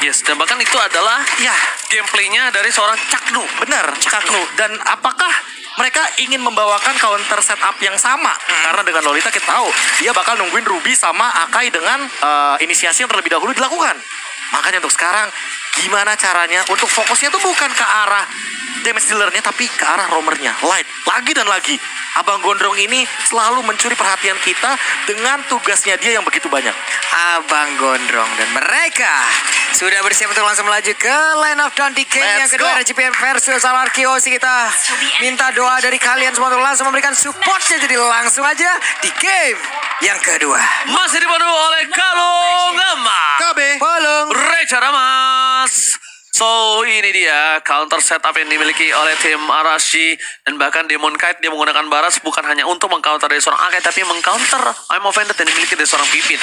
Yes, dan bahkan itu adalah Ya, gameplaynya dari seorang Caknu. benar, Caknu. Dan apakah mereka ingin membawakan counter setup yang sama? Karena dengan Lolita kita tahu dia bakal nungguin Ruby sama Akai dengan inisiasi yang terlebih dahulu dilakukan. Makanya untuk sekarang gimana caranya untuk fokusnya tuh bukan ke arah damage dealernya tapi ke arah roamernya. Light lagi dan lagi. Abang Gondrong ini selalu mencuri perhatian kita dengan tugasnya dia yang begitu banyak. Abang Gondrong dan mereka sudah bersiap untuk langsung melaju ke line of down di game yang Let's kedua go. RGPM versus Alarkiosi. Kita minta doa dari kalian semua untuk langsung memberikan supportnya, jadi langsung aja di game yang kedua. Masih dipandu oleh Kalung Emas. KB. Polong. Reca Ramas. So ini dia counter setup yang dimiliki oleh tim Arashi. Dan bahkan Demon Kite dia menggunakan Baras bukan hanya untuk mengcounter dari seorang Akai, tapi mengcounter I'm Offended yang dimiliki dari seorang Pipin,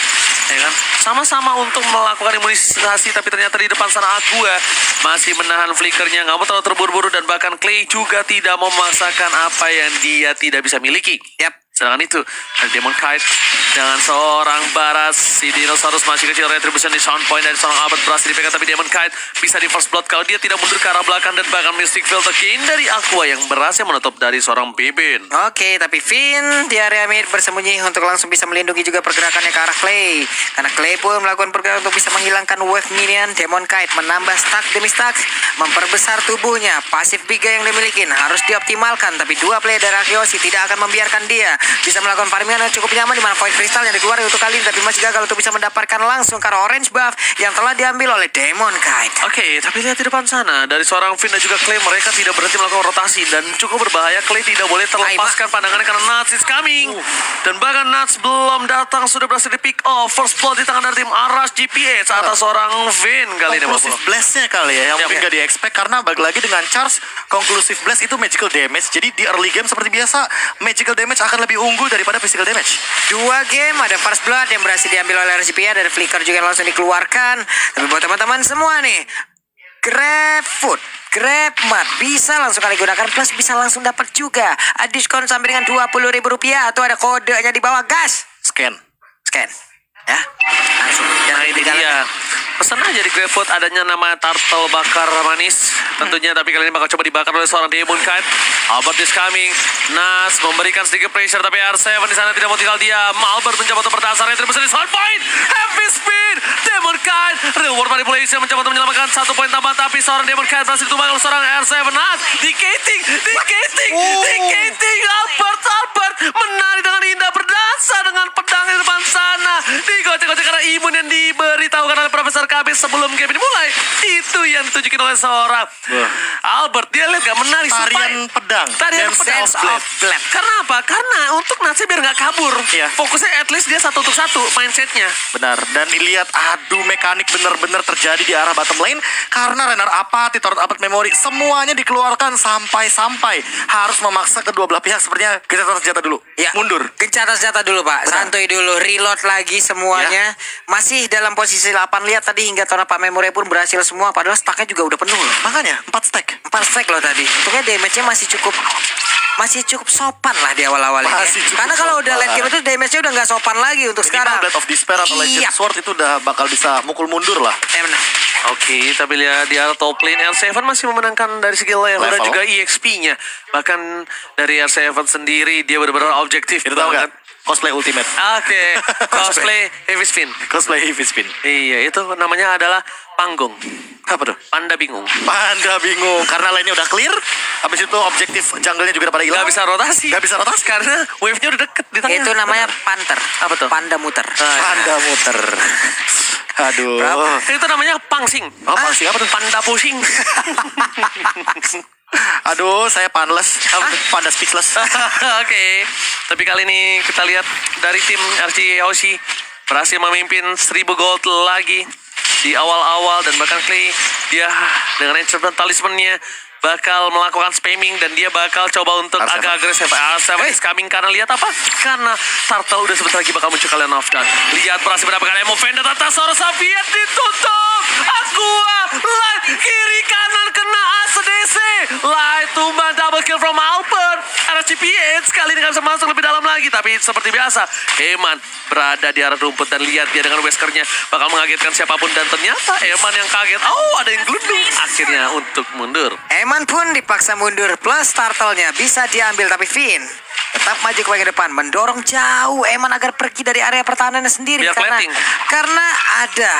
ya kan? Sama-sama untuk melakukan imunisasi, tapi ternyata di depan sana Aqua masih menahan flickernya, nggak mau terlalu terburu-buru. Dan bahkan Clay juga tidak mau memaksakan apa yang dia tidak bisa miliki. Yap. Sedangkan itu dari Demon Kite dengan seorang Baras, si dinosaurus masih kecil, retribution di sound point dari seorang Albert berhasil dipegang, tapi Demon Kite bisa di first blood kalau dia tidak mundur ke arah belakang. Dan bahkan Mystic Filter Gain dari Aqua yang berhasil menutup dari seorang Pipin. Oke, tapi Finn di area mid bersembunyi untuk langsung bisa melindungi juga pergerakannya ke arah Clay. Karena Clay pun melakukan pergerakan untuk bisa menghilangkan wave minion. Demon Kite menambah stack demi stack, memperbesar tubuhnya. Pasif Biga yang dimiliki harus dioptimalkan, tapi dua player dari Arkeosi tidak akan membiarkan dia bisa melakukan farmingan yang cukup nyaman, di mana poin kristal yang dikeluarkan untuk kali ini, tapi masih gagal untuk bisa mendapatkan langsung karena orange buff yang telah diambil oleh Demon Kite. Oke, tapi lihat di depan sana dari seorang Finn dan juga Clay, mereka tidak berhenti melakukan rotasi dan cukup berbahaya. Clay tidak boleh terlepaskan pandangannya karena Nuts is coming. Dan bahkan Nuts belum datang sudah berhasil di pick off. First blood di tangan dari tim Arash GPH atas seorang Finn kali ini. Conclusive blast-nya kali ya, yang Yap. mungkin gak di-expect karena balik lagi dengan charge conclusive blast itu magical damage. Jadi di early game seperti biasa, magical damage akan lebih unggul daripada physical damage. Dua game, ada first blood yang berhasil diambil oleh RGPA, dari flicker juga yang langsung dikeluarkan. Tapi buat teman-teman semua nih, grab food, grab mat bisa langsung kali gunakan, plus bisa langsung dapat juga diskon sampai dengan Rp20.000 atau ada kodenya di bawah. Gas Scan. scan ya langsung. Nah ini dia. Pesan aja di GrabFood adanya nama turtle bakar manis tentunya, tapi kali ini bakal coba dibakar oleh seorang Demon Kite. Albert is coming. Nas memberikan sedikit pressure, tapi R7 di sana tidak mau tinggal diam. Albert mencoba untuk bertahan, terbesar di sound point. Heavy speed. Demon Kite reward manipulation mencoba untuk menyelamatkan 1 poin tambahan, tapi seorang Demon Kite berhasil ditumbangkan oleh seorang R7. Nas diketing. Albert menari dengan indah, berdansa dengan pedang di depan sana. Digocek-gocek karena imun yang diberitahukan oleh Profesor KB sebelum game ini mulai. Itu yang ditunjukin oleh seorang Albert. Dia lihat gak menari Tarian pedang. Tarian Dance pedang of Blade. Blade. Karena apa? Karena untuk Natsnya biar gak kabur. Iya. Fokusnya at least dia 1 untuk 1 mindsetnya. Benar, dan dilihat adu mekanik benar-benar terjadi di arah bottom lane karena Renner Apathy, Torrent Apathy Memory semuanya dikeluarkan sampai harus memaksa kedua belah pihak sepertinya gencatan senjata dulu. Ya, Mundur. gencatan senjata dulu Pak. Benar. Santuy dulu, reload lagi semuanya. Masih dalam posisi 8. Lihat tadi hingga Torrent Pak Memory pun berhasil semua, padahal stacknya juga udah penuh loh. Makanya 4 stack. 4 stack loh tadi. Untungnya damage-nya masih cukup sopan lah di awal-awal ini. Masih cukup Karena kalau udah sopan. late game itu damage-nya udah nggak sopan lagi untuk Minimal sekarang. Blade of Despair atau Legend Iya. Sword itu udah bakal bisa mukul mundur lah. Benar. Oke, tapi lihat di arah top lane R7 masih memenangkan dari segi level dan Level. juga EXP-nya. Bahkan dari R7 sendiri dia benar-benar objektif Itu tahu banget. nggak? Cosplay Ultimate. Oke, cosplay Heavy Spin. Cosplay Heavy Spin. Iya, itu namanya adalah panggung. Apa tuh? Panda bingung. Panda bingung karena lainnya udah clear. Habis itu objektif jungle-nya juga udah pada hilang. Gak bisa rotasi. Gak bisa rotasi. Karena wave-nya udah deket di tengah. Itu namanya panther. Apa tuh? Panda muter. Panda muter. Aduh. Itu namanya pangsing. Oh, pangsing apa tuh? Panda pusing. Aduh, saya panless. Panda speechless. Oke. Tapi kali ini kita lihat dari tim RC Hoshi berhasil memimpin 1000 gold lagi di awal-awal, dan bahkan Clay dia dengan enchantment talismannya bakal melakukan spamming dan dia bakal coba untuk R7. agak agresif. R7 is coming karena lihat apa? Karena Turtle udah sebentar lagi bakal muncul kalian off dan lihat berhasil mendapatkan emo Vendor atas Saurus Xavier ditutup. Aqua light kiri kanan kena ACDC. Light tumbang double double kill from Albert. RCPH kali ini nggak bisa masuk lebih dalam lagi. Tapi seperti biasa, Eman berada di arah rumput dan lihat dia dengan weskernya bakal mengagetkan siapapun. Dan ternyata Eman yang kaget. Oh, ada yang gelundung. Akhirnya untuk mundur. Eman pun dipaksa mundur plus turtle-nya bisa diambil tapi Finn tetap maju ke bagian depan mendorong jauh Eman agar pergi dari area pertahanannya sendiri Biar plating. karena ada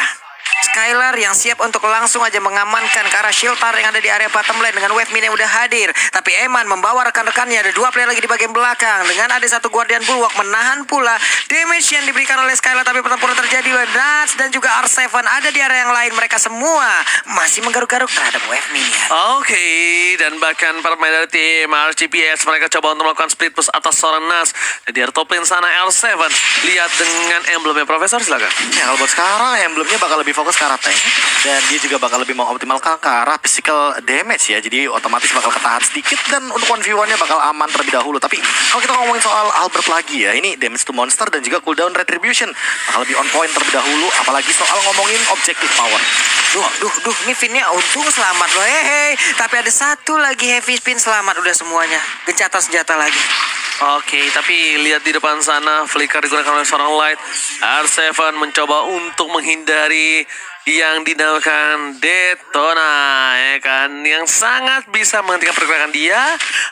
Skylar yang siap untuk langsung aja mengamankan ke arah Shieldar yang ada di area bottom lane dengan wave mini yang udah hadir. Tapi Eman membawa rekan-rekannya, ada 2 player lagi di bagian belakang dengan ada 1 Guardian Bulwark menahan pula damage yang diberikan oleh Skylar. Tapi pertempuran terjadi oleh Nats dan juga R7 ada di area yang lain. Mereka semua masih menggaruk-garuk terhadap wave minion. Oke, dan bahkan pemain dari tim RCPS mereka coba untuk melakukan split push atas seorang Nas. Di area top lane sana R7 lihat dengan emblemnya Profesor, silakan. Ya, kalau buat sekarang emblemnya bakal lebih fokus ke arah tank dan dia juga bakal lebih mengoptimalkan ke arah physical damage ya, jadi otomatis bakal ketahan sedikit dan untuk 1v1-nya bakal aman terlebih dahulu. Tapi kalau kita ngomongin soal Albert lagi ya, ini damage to monster dan juga cooldown retribution bakal lebih on point terlebih dahulu, apalagi soal ngomongin objective power. Duh, ini Finnya untung selamat loh, hehe. Tapi ada 1 lagi heavy spin selamat udah semuanya. Gencatan senjata lagi. Oke, tapi lihat di depan sana flicker digunakan oleh seorang Light. R7 mencoba untuk menghindari yang dinamakan Detona, ya kan, yang sangat bisa menghentikan pergerakan dia,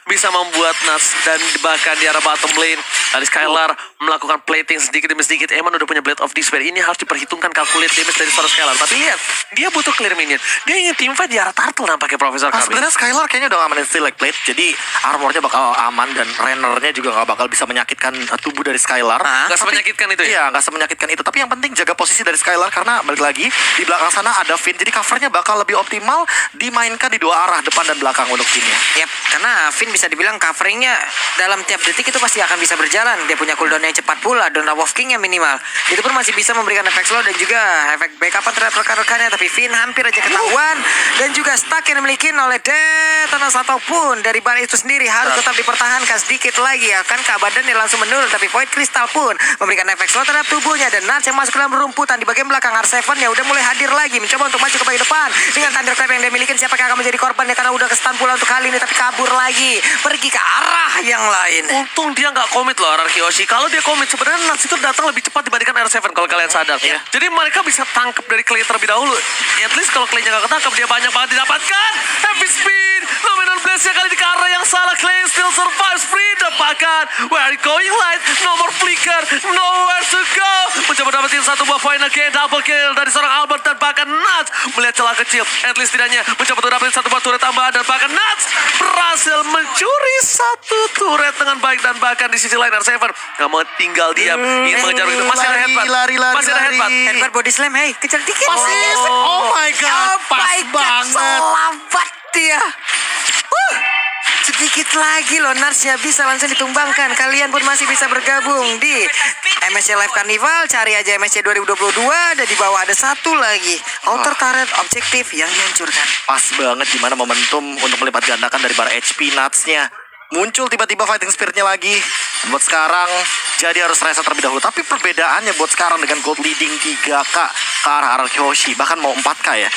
bisa membuat Nuts dan bahkan di arah bottom lane dari Skylar melakukan plating sedikit demi sedikit. Eman udah punya Blade of Despair, ini harus diperhitungkan calculate damage dari seorang Skylar. Tapi lihat, dia butuh clear minion, dia ingin teamfight di arah turtle nampaknya Profesor Kabi. Sebenarnya Skylar kayaknya udah ngamanin Steel Like Plate, jadi armornya bakal aman dan Rennernya juga gak bakal bisa menyakitkan tubuh dari Skylar. Nggak semenyakitkan itu ya? Iya, gak semenyakitkan itu. Tapi yang penting jaga posisi dari Skylar karena balik lagi di belakang sana ada Finn, jadi covernya bakal lebih optimal dimainkan di 2 arah, depan dan belakang untuk Finnnya. Yap, karena Finn bisa dibilang coveringnya dalam tiap detik itu pasti akan bisa berjalan. Dia punya cooldown yang cepat pula, dan Wolf King-nya minimal. Itu pun masih bisa memberikan efek slow dan juga efek backup terhadap rekan-rekannya. Tapi Finn hampir aja ketahuan dan juga stuck yang dimiliki oleh Detonas ataupun dari bar itu sendiri harus tetap dipertahankan sedikit lagi ya kan, badannya langsung menurun. Tapi Void Crystal pun memberikan efek slow terhadap tubuhnya dan Nats yang masuk ke dalam rumputan di bagian belakang. R7 ya udah mulai hadir lagi, mencoba untuk maju ke bagian depan dengan Thunderclap yang dia miliki. Siapa yang akan menjadi korbannya karena udah ke-stun pula untuk kali ini, tapi kabur lagi pergi ke arah yang lain. Untung dia nggak komit loh Ararkyoshi. Kalau dia komit sebenarnya Nuts itu datang lebih cepat dibandingkan R7 kalau kalian sadar. Iya. Jadi mereka bisa tangkap dari Clay terlebih dahulu. At least kalau Clay-nya nggak ketangkap, dia banyak banget didapatkan. Heavy speed, Luminous Blaze-nya kali di ke arah yang salah. Clay still survives, free dapatkan. Where are you going, Light? No more flicker, nowhere to go. Mencoba dapetin 1 buah poin again, double kill dari seorang Albert dan bahkan Nuts melihat celah kecil. At least tidaknya mencoba untuk dapetin 1 buah turret tambahan dan bahkan Nuts berhasil mencuri 1 turret dengan baik. Dan bahkan di sisi lain R7 nggak mau tinggal diam, ingin mengejar itu. Masih ada headbutt, masih ada headbutt. Headbutt body slam, hey kejar dikit. Oh my god, pas banget. Selamat dia. Sedikit lagi loh Narsnya bisa langsung ditumbangkan. Kalian pun masih bisa bergabung di MSC Live Carnival. Cari aja MSC 2022 dan di bawah ada 1 lagi outer turret objektif yang dihancurkan. Pas banget gimana momentum untuk melipat gandakan dari bar HP Nuts-nya. Muncul tiba-tiba fighting spirit-nya lagi. Buat sekarang jadi harus reset terlebih dahulu. Tapi perbedaannya buat sekarang dengan gold leading 3K ke arah Ararkyoshi, bahkan mau 4K ya,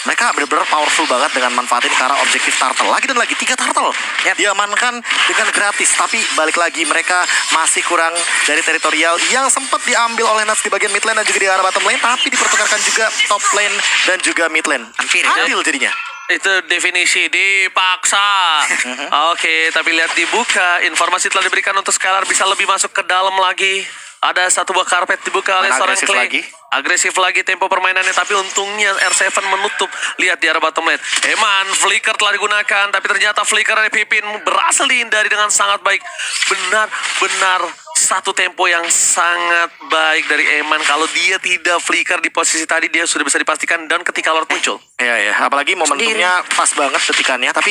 mereka benar-benar powerful banget dengan manfaatin ke arah objektif turtle. Lagi dan lagi 3 turtle diamankan dengan gratis. Tapi balik lagi mereka masih kurang dari teritorial yang sempat diambil oleh Nuts di bagian mid lane dan juga di arah bottom lane, tapi dipertukarkan juga top lane dan juga mid lane. Hampir adil jadinya. Itu definisi dipaksa. Oke, tapi lihat dibuka. Informasi telah diberikan untuk Skylar bisa lebih masuk ke dalam lagi. Ada 1 buah karpet dibuka oleh seorang Agresif Clay. lagi. Agresif lagi tempo permainannya, tapi untungnya R7 menutup. Lihat di arah bottom lane. Eman, flicker telah digunakan, tapi ternyata flicker dari Pipin berhasil dihindari dengan sangat baik. Benar-benar 1 tempo yang sangat baik dari Eman. Kalau dia tidak flicker di posisi tadi, dia sudah bisa dipastikan dan ketika Lord muncul. Iya, apalagi momentumnya pas banget ketikannya. Tapi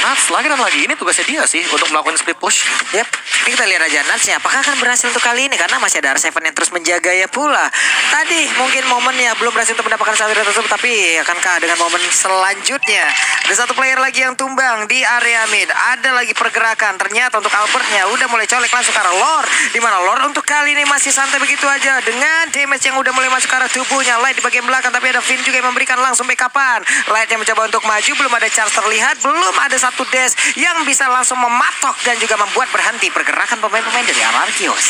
Nuts lagi dan lagi ini tugasnya dia sih untuk melakukan split push. Yap, ini kita lihat aja Nuts-nya apakah akan berhasil untuk kali ini, karena masih ada R7 yang terus menjaga ya pula. Tadi mungkin momennya belum berhasil untuk mendapatkan 1 turret tersebut, tapi akankah dengan momen selanjutnya ada 1 player lagi yang tumbang di area mid. Ada lagi pergerakan, ternyata untuk Albertnya udah mulai colek langsung ke arah Lord, di mana Lord untuk kali ini masih santai begitu aja dengan damage yang udah mulai masuk ke arah tubuhnya. Light di bagian belakang, tapi ada Finn juga yang memberikan langsung backup depan. Light yang mencoba untuk maju, belum ada charge terlihat, belum ada satu dash yang bisa langsung mematok dan juga membuat berhenti pergerakan pemain-pemain dari Ararkios.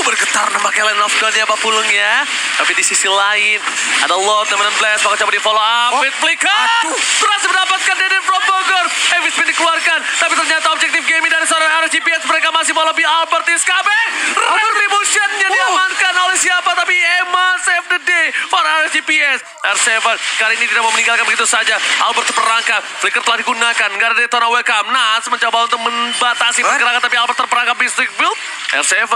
Bergetar nampaknya Land of God ya Pak Pulung ya. Tapi di sisi lain ada Lord Diamond Blast bakal coba di follow up with flicker. Berhasil mendapatkan Deden from Bogor. Heavy spin dikeluarkan, tapi ternyata objektif gaming dari seorang RGPS mereka masih mau lebih. Albert is coming. Retribution-nya diamankan oleh siapa? Tapi Emma save the day for RGPS. R7 kali ini tidak mau meninggalkan begitu saja. Albert terperangkap. Flicker telah digunakan. Gak ada Daytona welcome. Nas mencoba untuk membatasi pergerakan, tapi Albert terperangkap di stick build. R7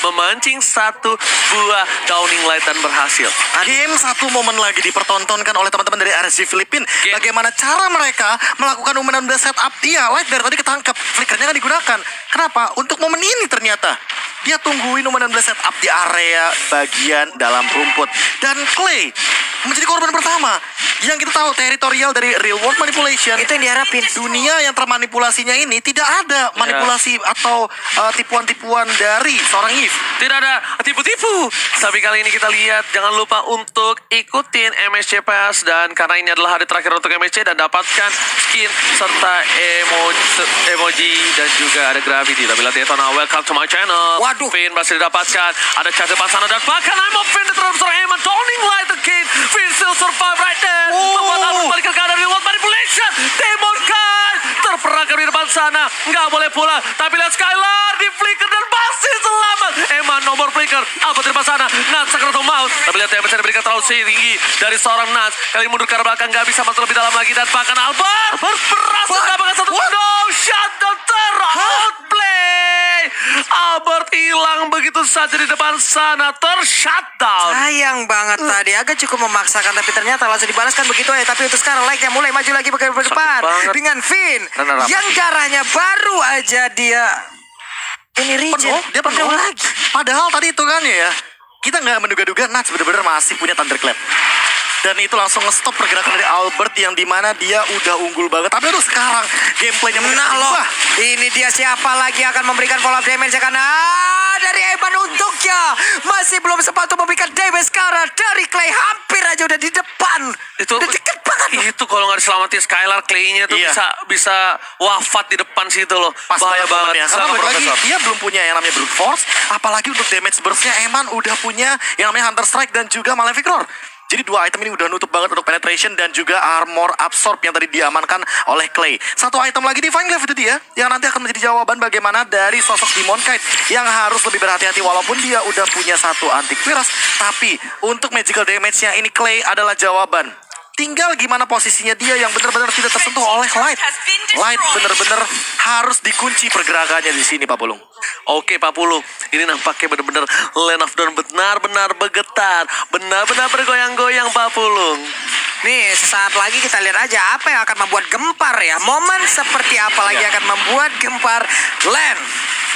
memancing satu buah downing light dan berhasil. Game satu momen lagi dipertontonkan oleh teman-teman dari RSG Filipin. Bagaimana cara mereka melakukan momen setup. Iya, Light dari tadi ketangkep. Flickernya kan digunakan. Kenapa? Untuk momen ini ternyata. Dia tungguin momen setup di area bagian dalam rumput. Dan Clay menjadi korban pertama. Yang kita tahu teritorial dari real world manipulation. Itu yang diharapin. Dunia yang termanipulasinya ini tidak ada manipulasi atau tipuan-tipuan dari seorang Eve. Tidak ada tipu-tipu. Tapi kali ini kita lihat, jangan lupa untuk ikutin MSC Pass. Dan karena ini adalah hari terakhir untuk MSC dan dapatkan skin serta emoji dan juga ada gravity. Tapi lihat Daytona, welcome to my channel. Waduh. Finn berhasil didapatkan. Ada charge depan sana dan bahkan I'm offended terhadap seorang Emma. Downing light again. Finn still survive right there. Membuat Albert balik ke kanan reward manipulation. Demon Knight terperangkap di depan sana. Nggak boleh pulang. Tapi lihat Skylar di flicker dan masih selamat. Emma nomor flicker. Albert di depan sana. Nats sakit atau maut. Tapi lihat yang bisa diberikan terlalu tinggi dari seorang Nats. Kali ini mundur ke arah belakang. Nggak bisa masuk lebih dalam lagi. Dan bahkan Albert berhasil mendapatkan satu no shutdown outplay. Albert hilang begitu saja di depan sana. Tershutdown. Sayang banget tadi, agak cukup memaksakan tapi ternyata langsung dibalaskan begitu ya. Tapi untuk sekarang Like yang mulai maju lagi ke depan banget. dengan Finn Runner up. yang darahnya baru aja dia ini regen. Dia penuh lagi. Padahal tadi itu kan ya, kita nggak menduga-duga Nats benar-benar masih punya Thunderclap. Dan itu langsung nge-stop pergerakan dari Albert yang dimana dia udah unggul banget. Tapi aduh sekarang gameplaynya Nah loh, ini dia siapa lagi akan memberikan follow up damage karena dari Evan untuknya masih belum sempat untuk memberikan damage sekarang dari Clay hampir aja udah di depan. Itu udah deket banget. Itu kalau nggak diselamatin Skylar, Clay-nya tuh Iya. bisa wafat di depan situ loh. Pas Bahaya banget. ya. Karena Sama balik lagi Profesor. dia belum punya yang namanya Brute Force. Apalagi untuk damage burst-nya Eman udah punya yang namanya Hunter Strike dan juga Malefic Roar. Jadi dua item ini udah nutup banget untuk penetration dan juga armor absorb yang tadi diamankan oleh Clay. Satu item lagi Divine Glaive itu dia yang nanti akan menjadi jawaban bagaimana dari sosok Demon Knight yang harus lebih berhati-hati walaupun dia udah punya satu antivirus. Tapi untuk magical damage-nya ini Clay adalah jawaban. Tinggal gimana posisinya dia yang benar-benar tidak tersentuh oleh Light. Light benar-benar harus dikunci pergerakannya di sini Pak Pulung. Oke Pak Pulung, ini nampaknya benar-benar Land of Dawn benar-benar bergetar, benar-benar bergoyang-goyang Pak Pulung. Nih, sesaat lagi kita lihat aja apa yang akan membuat gempar ya. Momen seperti apa lagi akan membuat gempar Land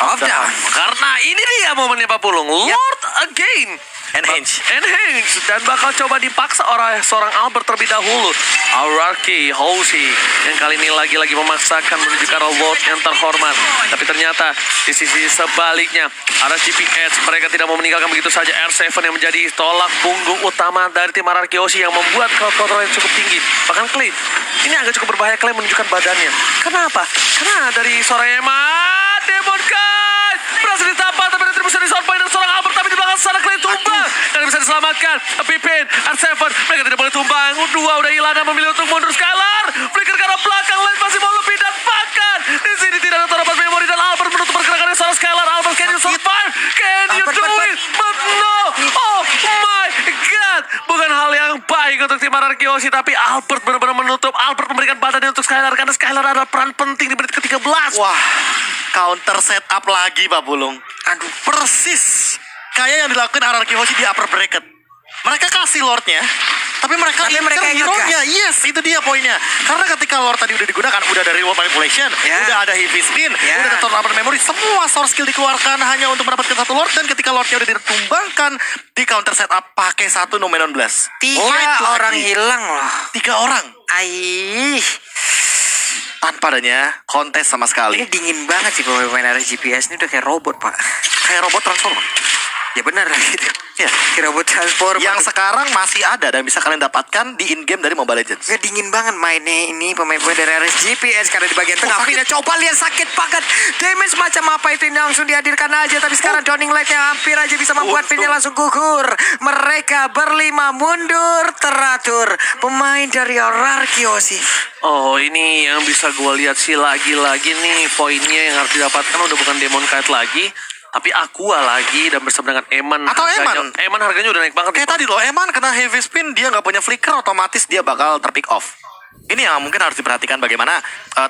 of Dawn. Karena ini dia momennya Pak Pulung, Lord again. Enhance. Dan bakal coba dipaksa oleh seorang Albert terlebih dahulu. Ararki Hoshi yang kali ini lagi-lagi memaksakan menuju ke arah Lord yang terhormat. Tapi ternyata di sisi sebaliknya RGPS mereka tidak mau meninggalkan begitu saja R7 yang menjadi tolak punggung utama dari tim Ararki Hoshi yang membuat kontrol yang cukup tinggi. Bahkan Clay ini agak cukup berbahaya. Clay menunjukkan badannya. Kenapa? Karena dari seorang Emma Demon Knight berhasil ditampar tapi retribusi dari Soundpoint dan seorang Albert tapi di belakang sana Clay tumbang dan bisa diselamatkan. Pippin, R7 mereka tidak boleh tumbang. Dua udah hilang dan memilih untuk mundur. Skylar flicker ke arah belakang. Light masih mau lebih dan bahkan di sini tidak ada terdapat memori dan Albert menutup pergerakan dari seorang Skylar. Albert, can you survive? Can you do it? But no! Oh my god! Bukan hal yang baik untuk tim Ararki Hoshi, tapi Albert benar-benar menutup. Albert memberikan badannya untuk Skylar karena Skylar adalah peran penting di menit ke-13. Wah, counter setup lagi Pak Pulung. Aduh, persis kayak yang dilakukan Ararki Hoshi di upper bracket. Mereka kasih Lordnya, tapi mereka mereka yang hero-nya. Yes, itu dia poinnya. Karena ketika Lord tadi udah digunakan, udah ada reward manipulation, udah ada heavy spin, udah ada turn memory, semua source skill dikeluarkan hanya untuk mendapatkan satu Lord. Dan ketika Lordnya udah ditumbangkan, di counter setup pakai satu Nomenon Blast. 3 orang hilang loh. 3 orang. Aih, Tanpa adanya kontes sama sekali. ini dingin banget sih pemain RGPS ini udah kayak robot pak. Kayak robot transformer. Ya benar gitu. Ya. Robot transformer. Yang sekarang masih ada dan bisa kalian dapatkan di in-game dari Mobile Legends. Nggak dingin banget mainnya ini pemain-pemain dari RSGPS karena di bagian tengah. Vina coba lihat sakit banget. Damage macam apa itu ini langsung dihadirkan aja. Tapi sekarang Downing Light-nya hampir aja bisa membuat Vina langsung gugur. Mereka berlima mundur teratur. Pemain dari Ararkiosi. Oh, ini yang bisa gue lihat sih lagi-lagi nih poinnya yang harus didapatkan udah bukan Demon Knight lagi, tapi Aqua lagi dan bersama dengan Eman. Atau harganya, Eman. Eman harganya udah naik banget. Kayak tadi loh, Eman kena heavy spin, dia nggak punya flicker, otomatis dia bakal terpick off. Ini yang mungkin harus diperhatikan bagaimana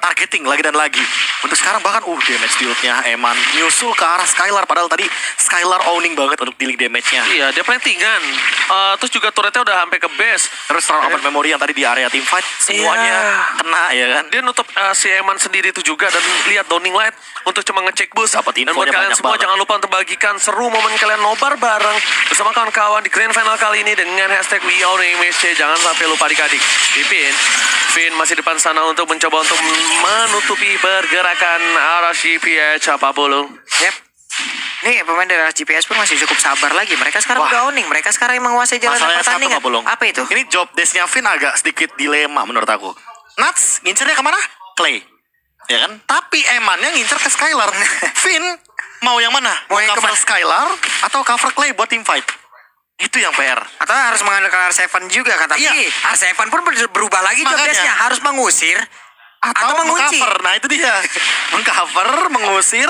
targeting lagi dan lagi. Untuk sekarang bahkan damage deal-nya Eman nyusul ke arah Skylar. Padahal tadi Skylar owning banget untuk dealing damage-nya. Iya, dia plantingan. Terus juga turretnya udah sampai ke base. Terus round open memory yang tadi di area team fight semuanya kena ya kan. Dia nutup si Eman sendiri itu juga. Dan lihat Downing Light untuk cuma ngecek bus. Dapat Dan buat infonya kalian banyak semua banget. jangan lupa untuk bagikan seru momen kalian nobar bareng bersama kawan-kawan di Grand Final kali ini dengan hashtag WeAreMSC. Jangan sampai lupa adik-adik. Vin masih depan sana untuk mencoba untuk menutupi pergerakan RSGPH Apapulung. Yep. Nih pemain dari GPS pun masih cukup sabar lagi. Mereka sekarang Wah. udah owning. Mereka sekarang yang menguasai jalan Masalahnya satu pertandingan. Pak Bulung. Apa itu? Ini job desk-nya Finn agak sedikit dilema menurut aku. Nuts ngincernya kemana? Clay. Ya kan? Tapi Emannya ngincer ke Skylar. Finn mau yang mana? Mau Mau yang cover kemana? Skylar atau cover Clay buat team fight? Itu yang PR. Atau harus mengandalkan R7 juga kan. Tapi Iya. R7 pun berubah lagi job Makanya. desk-nya. Harus mengusir atau mengunci. mengcover. Nah itu dia. Mengcover, mengusir,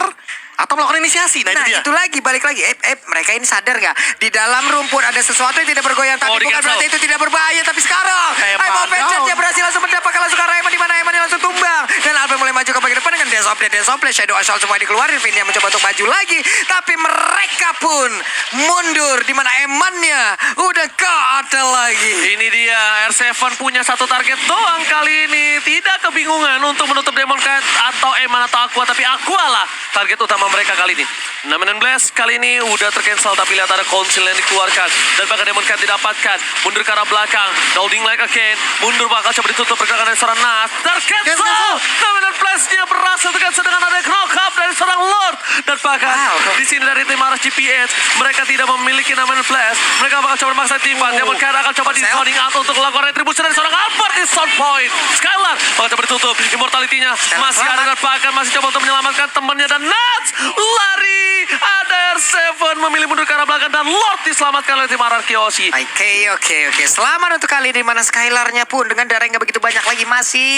atau melakukan inisiasi. Nah, Nah itu dia. itu lagi balik lagi. Mereka ini sadar nggak di dalam rumput ada sesuatu yang tidak bergoyang, tapi Oh, bukan di-cancel. berarti itu tidak berbahaya. Tapi sekarang Eman Eman Vengeance down. dia berhasil langsung mendapatkan langsung ke arah Eman, di mana Eman langsung tumbang dan Alpha mulai maju ke bagian depan dengan Desople, Shadow Assault semua dikeluarin. Vin yang mencoba untuk maju lagi, tapi mereka pun mundur di mana Emannya udah gak ada lagi. Ini dia, R7 punya satu target doang kali ini. Tidak kebingungan untuk menutup Demon Knight atau Eman atau Aqua. Tapi Aqua lah target utama mereka kali ini. 6-16 kali ini udah tercancel. Tapi lihat ada konsil yang dikeluarkan. Dan bahkan Demon Knight didapatkan. Mundur ke arah belakang. Downing like again. Mundur bakal coba ditutup pergerakan dari seorang Nas. Tercancel! 6-16-nya berhasil tercancel dengan ada knock up dari seorang Lord. Dan bahkan di sini dari tim RSGPH mereka tidak memiliki 6-16. Mereka bakal coba memaksa tim Demon Knight akan coba di zoning out untuk melakukan retribusi dari seorang Albert di sound point. Skylar bakal coba ditutup. Immortality-nya masih ada dan bahkan masih coba untuk menyelamatkan temannya dan Nats lari. Ada R7 memilih mundur ke arah belakang dan Lord diselamatkan oleh tim Ararkiosi. Oke. Selamat untuk kali di mana Skylarnya pun dengan darah yang gak begitu banyak lagi masih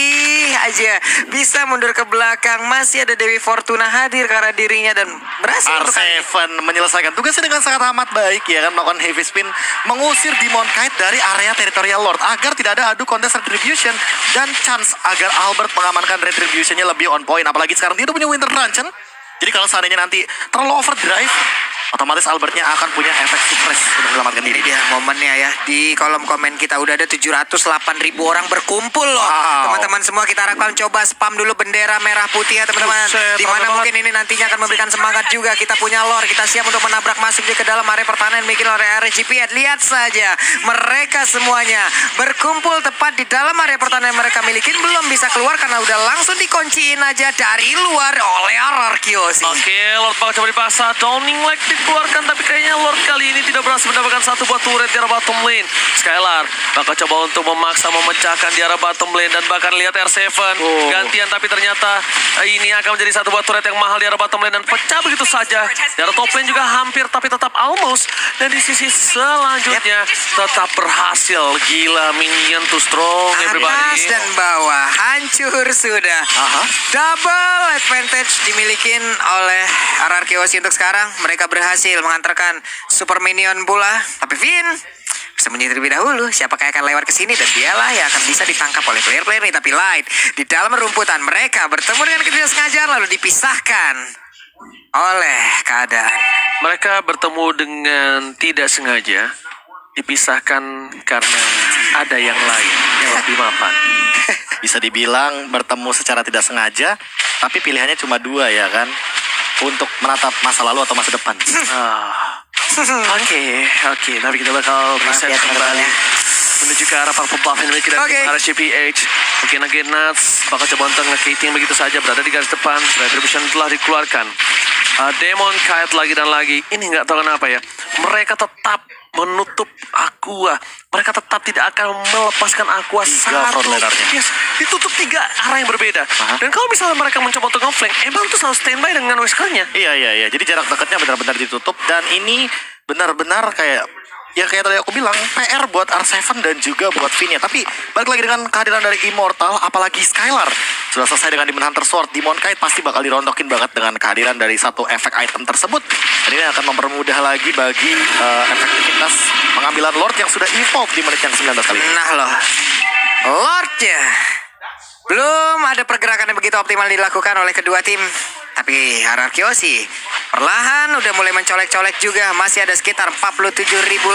aja bisa mundur ke belakang. Masih ada Dewi Fortuna hadir ke arah dirinya dan berhasil untuk kali ini. R7 menyelesaikan tugasnya dengan sangat amat baik ya kan, melakukan heavy spin, mengusir Demon Knight dari area teritorial Lord agar tidak ada adu kontes retribution dan chance agar Albert mengamankan retributionnya lebih on point. Apalagi sekarang dia udah punya Winter Truncheon. Jadi kalau seandainya nanti terlalu overdrive, otomatis Albertnya akan punya efek suppress untuk menyelamatkan Ini diri. dia momennya ya. Di kolom komen kita udah ada 708.000 orang berkumpul loh. Wow. Teman-teman semua kita harapkan coba spam dulu bendera merah putih ya teman-teman. Buset, Dimana rame mungkin ini nantinya akan memberikan semangat juga. Kita punya lore, kita siap untuk menabrak masuk ke dalam area pertahanan bikin oleh RSGPH. Lihat saja, mereka semuanya berkumpul tepat di dalam area pertahanan yang mereka milikin. Belum bisa keluar karena udah langsung dikunciin aja dari luar oleh Ararkiosi. Oke, Lord bakal coba dipaksa. Downing like dikeluarkan, tapi kayaknya Lord kali ini tidak berhasil mendapatkan satu buah turret di arah bottom lane. Skylar bakal coba untuk memaksa memecahkan di arah bottom lane dan bahkan lihat R7 gantian, tapi ternyata ini akan menjadi satu buah turret yang mahal di arah bottom lane dan pecah begitu saja. Di arah top lane juga hampir tapi tetap almost, dan di sisi selanjutnya tetap berhasil. Gila, minion too strong Atas everybody. dan bawah hancur sudah. Double advantage dimilikin oleh Ararkiosi untuk sekarang. Mereka berhasil mengantarkan super minion pula. Tapi Vin sembunyi terlebih dahulu. Siapakah yang akan lewat ke sini dan dialah yang akan bisa ditangkap oleh player-player ini. Tapi Light di dalam rumputan mereka bertemu dengan ketidaksengajaan lalu dipisahkan oleh keadaan. Mereka bertemu dengan tidak sengaja, dipisahkan karena ada yang lain yang lebih mapan. Bisa dibilang bertemu secara tidak sengaja, tapi pilihannya cuma dua ya kan, untuk menatap masa lalu atau masa depan. Oke, tapi kita bakal reset ya, teman-teman kembali ya. menuju ke arah para pembuff yang kita Oke. RSGPH. Mungkin again Nuts bakal coba untuk nge-kating begitu saja berada di garis depan. Retribution telah dikeluarkan. Demon Kite lagi dan lagi. Ini nggak tahu kenapa ya. Mereka tetap menutup Aqua. Mereka tetap tidak akan melepaskan Aqua Tiga satu. frontlinernya. Yes, ditutup 3 arah yang berbeda. Dan kalau misalnya mereka mencoba untuk nge-flank, emang tuh selalu standby dengan Whiskernya. Iya. Jadi jarak dekatnya benar-benar ditutup dan ini benar-benar kayak ya kayak tadi aku bilang PR buat R7 dan juga buat Finn-nya. Tapi balik lagi dengan kehadiran dari Immortal, apalagi Skylar sudah selesai dengan Demon Hunter Sword, Demon Kite pasti bakal dirontokin banget dengan kehadiran dari satu efek item tersebut. Dan ini akan mempermudah lagi bagi efektivitas pengambilan Lord yang sudah evolve di menit yang 19 kali ini. Nah loh, Lordnya belum ada pergerakan yang begitu optimal dilakukan oleh kedua tim. Tapi Ararkiosi perlahan udah mulai mencolek-colek juga. Masih ada sekitar 47.000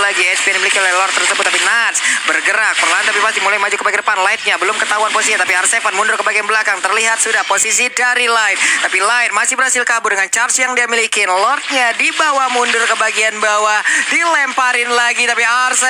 lagi HP yang dimiliki oleh Lord tersebut. Tapi Nats bergerak perlahan tapi pasti mulai maju ke bagian depan. Lightnya belum ketahuan posisinya. Tapi R7 mundur ke bagian belakang. Terlihat sudah posisi dari Light. Tapi Light masih berhasil kabur dengan charge yang dia miliki. Lordnya dibawa mundur ke bagian bawah. Dilemparin lagi. Tapi R7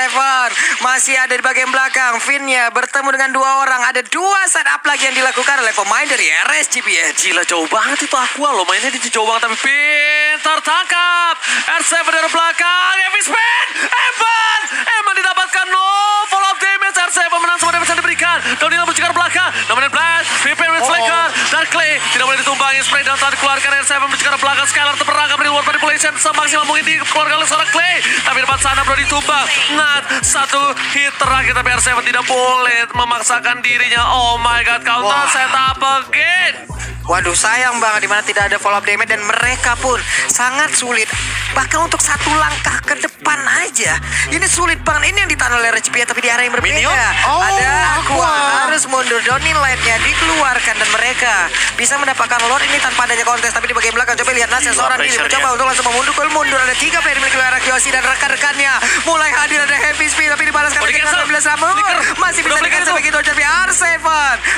masih ada di bagian belakang. Finn-nya bertemu dengan 2 orang. Ada 2 setup lagi yang dilakukan oleh pemain dari RSGPN. Gila jauh banget itu Aqua loh, mainnya di jauh banget tapi pintar tangkap. R7 dari belakang, Heavy Spin, Evan didapatkan no follow up damage. R7 menang semua damage yang diberikan. Downhill mencegah ke belakang, namanya Blast, Pippen with Flicker, dan Clay tidak boleh ditumbangi. Spray down telah dikeluarkan. R7 mencegah ke belakang. Skylar terperangkap dari luar manipulation semaksimal mungkin dikeluarkan oleh seorang Clay, tapi depan sana bro ditumbang. Nat satu hit terakhir tapi R7 tidak boleh memaksakan dirinya. Oh my god, counter setup again. Waduh, sayang banget dimana tidak ada follow up damage dan mereka pun sangat sulit. Bahkan untuk 1 langkah ke depan aja. Ini sulit banget. Ini yang ditahan oleh RCP tapi di arah yang berbeda. Minion? Oh, ada Aqua Aqua. harus mundur. Downing Light-nya dikeluarkan dan mereka bisa mendapatkan Lord ini tanpa adanya kontes. Tapi di bagian belakang coba lihat Nas yang seorang diri pressure-nya. mencoba untuk langsung mundur. Ada 3 player dimiliki oleh Ararkiosi dan rekan-rekannya mulai hadir. Ada Heavy Speed tapi dibalaskan Oh, oleh di-cancel. 19 Ramon. Flicker. Masih bisa Udah flicker di-cancel itu. begitu tapi R7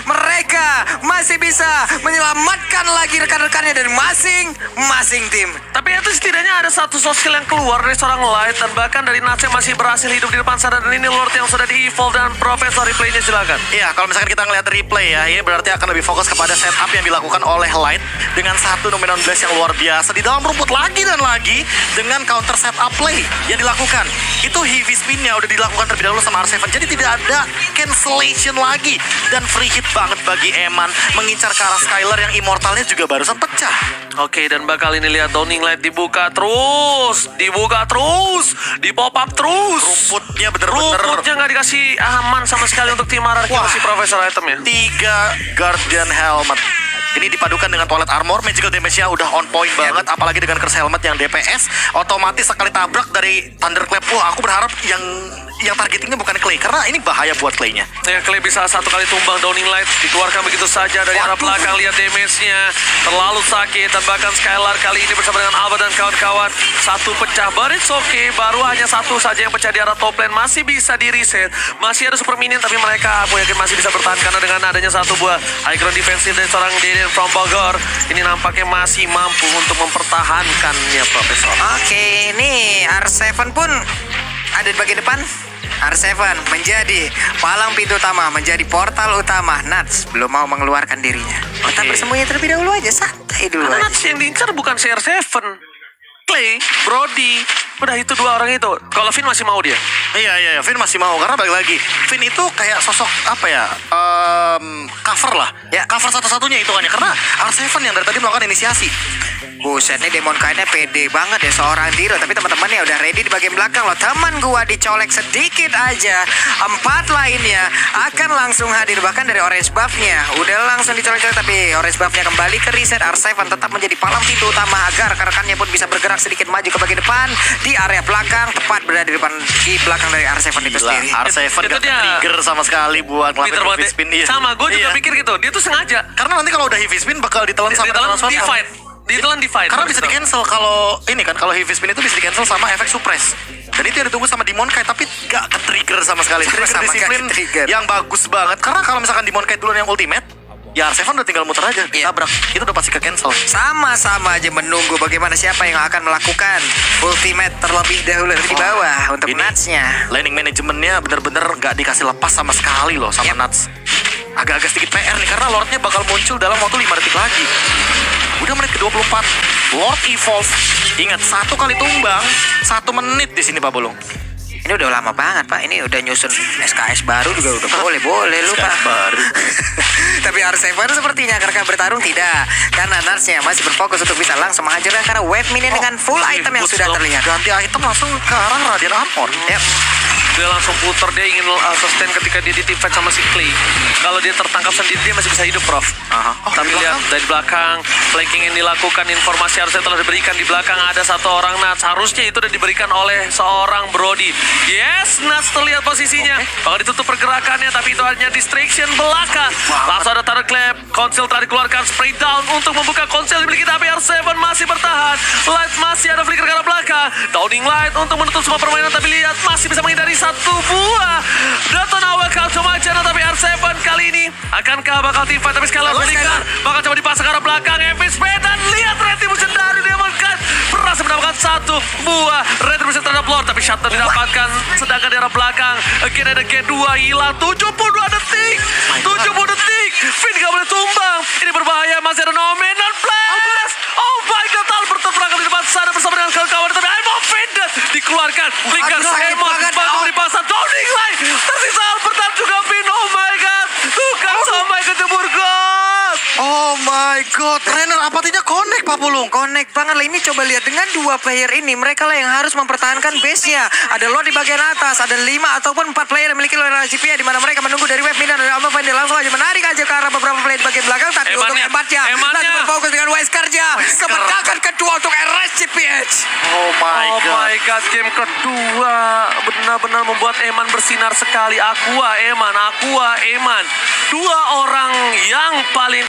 mereka masih bisa menyelamatkan lagi rekan-rekannya dari masing-masing tim. Tapi itu setidaknya ada satu soft skill yang keluar dari seorang Light dan bahkan dari Nats yang masih berhasil hidup di depan sana. Dan ini Lord yang sudah di-evolve dan Profesor replaynya silakan. Iya, kalau misalkan kita ngelihat replay ya, ini berarti akan lebih fokus kepada setup yang dilakukan oleh Light dengan satu Dominon Blast yang luar biasa di dalam rumput lagi dan lagi dengan counter setup play yang dilakukan. Itu heavy spin-nya udah dilakukan terlebih dahulu sama R7, jadi tidak ada cancellation lagi dan free hit banget bagi Eman mengincar ke arah Skylar yang immortalnya juga barusan pecah. Oke, dan bakal ini lihat Downing Light dibuka terus, di pop up terus. Rumputnya bener-bener Rumputnya nggak dikasih aman sama sekali untuk tim Ararkiosi Profesor item ya. 3 Guardian Helmet. Ini dipadukan dengan Toilet Armor, magical damage-nya udah on point banget, apalagi dengan Curse Helmet yang DPS, otomatis sekali tabrak dari Thunderclap. Wah, aku berharap yang targetingnya bukan Clay, karena ini bahaya buat Clay-nya. Ya, Clay bisa 1 kali tumbang. Downing Light dikeluarkan begitu saja dari arah belakang. Lihat damage-nya terlalu sakit. Dan bahkan Skylar kali ini bersama dengan Alba dan kawan-kawan 1 pecah. But it's okay, baru hanya 1 saja yang pecah di arah top lane. Masih bisa di reset, masih ada super minion, tapi mereka aku yakin masih bisa bertahan karena dengan adanya 1 buah high ground defensive dari seorang Deden from Bogor, ini nampaknya masih mampu untuk mempertahankannya Profesor. Oke, ini R7 pun ada di bagian depan. R7 menjadi palang pintu utama, menjadi portal utama. Nats belum mau mengeluarkan dirinya. Kita bersembunyi terlebih dahulu aja, santai dulu Karena aja. Nats yang diincar bukan CR7, Clay, Brody, udah itu 2 orang itu. Kalau Finn masih mau dia. Iya, Finn masih mau, karena balik lagi Finn itu kayak sosok apa ya, cover lah Ya. cover satu-satunya hitungannya, karena R7 yang dari tadi melakukan inisiasi. Buset, nih Demon Kite-nya pede banget ya seorang Diro. Tapi teman-temannya udah ready di bagian belakang loh. Teman gua dicolek sedikit aja. 4 lainnya akan langsung hadir. Bahkan dari orange buff-nya udah langsung dicolek-colek. Tapi orange buff-nya kembali ke reset. R7 tetap menjadi palang pintu utama agar rekan-rekannya pun bisa bergerak sedikit maju ke bagian depan. Di area belakang, tepat berada di belakang dari R7 itu Gila, sendiri. R7 Itu gak dia. trigger sama sekali buat Peter ngelakuin banget. heavy spin dia. Sama, gue juga Iya. pikir gitu. Dia tuh sengaja. Karena nanti kalau udah heavy spin bakal ditelan sama Ditelan transform. di fight. Ditelan di fight. Karena bisa di cancel kalau ini kan, kalau heavy spin itu bisa di cancel sama efek suppress. Dan itu yang ditunggu sama Demon Kite, tapi gak ke-trigger sama sekali. Trigger Sama-sama disiplin gak ke-trigger. yang bagus banget. Karena kalau misalkan Demon Kite duluan yang ultimate, ya R7 udah tinggal muter aja, Iya. tabrak. Itu udah pasti ke-cancel. Sama-sama aja menunggu bagaimana siapa yang akan melakukan ultimate terlebih dahulu di bawah untuk ini Nats-nya. Laning manajemennya bener-bener gak dikasih lepas sama sekali loh sama Yep. Nuts. agak-agak sedikit PR nih karena Lordnya bakal muncul dalam waktu 5 detik lagi. Udah menit ke-24. Lord evolve. Ingat, 1 kali tumbang 1 menit di sini Pak Bulung. Ini udah lama banget Pak. Ini udah nyusun SKS baru juga udah boleh lu Pak. Baru. Tapi R7 sepertinya karena bertarung tidak. Karena Narsnya masih berfokus untuk bisa langsung menghancurkan karena wave minion dengan full item yang sudah terlihat. Ganti item langsung ke arah Radiant Armor. Yap. Dia langsung putar, dia ingin sustain ketika dia di-teamfight sama si Clay. Kalau dia tertangkap sendiri, dia masih bisa hidup, Prof. Oh, Tapi dari lihat belakang? dari belakang, flanking yang dilakukan, informasi harusnya telah diberikan. Di belakang ada satu orang Nats, harusnya itu sudah diberikan oleh seorang Brody. Yes, Nats terlihat posisinya. Bakal ditutup pergerakannya, tapi itu hanya distraction belaka. Langsung ada Turret Clap, konsil telah dikeluarkan, spray down untuk membuka konsil dimiliki, tapi R7 masih bertahan. Light masih ada flicker ke arah belakang. Downing Light untuk menutup semua permainan, tapi lihat masih bisa menghindari satu buah Detonawa cuma Jana, tapi R7 kali ini akankah bakal teamfight, tapi Skylar flicker bakal coba dipasang ke arah belakang. Epic Speed dan lihat Retribution dari Demon Knight berhasil mendapatkan satu buah Retribution terhadap Lord, tapi shutdown didapatkan. Sedangkan di arah belakang again ada G2 hilang 72 detik. 70 detik. Finn gak boleh tumbang. Ini berbahaya, masih ada Nominal Blast. Oh my god, Albert terperangkap di depan sana bersama dengan kawan-kawan, tapi I'm offended dikeluarkan. Flicker Aduh, sakit Emon banget. bantu dipasang. Downing Line tersisa Albert dan juga Finn. Oh my god, bukan sampai kejebur god. Oh my god, trainer apatinya connect Pak Bulung. Connect banget lah. Ini coba lihat dengan 2 player ini, mereka lah yang harus mempertahankan base-nya. Ada Lord di bagian atas, ada 5 ataupun 4 player yang memiliki loyalty CP, di mana mereka menunggu dari wave minion dari Alpha Find. Dia langsung aja menarik aja ke arah beberapa player di bagian belakang, tapi untuk Emannya. lagi berfokus dengan Wesker-nya. Kemenangan kedua untuk RSCPH. Oh my Oh god. my god, game kedua benar-benar membuat Eman bersinar sekali. Aqua, Eman. Dua orang yang paling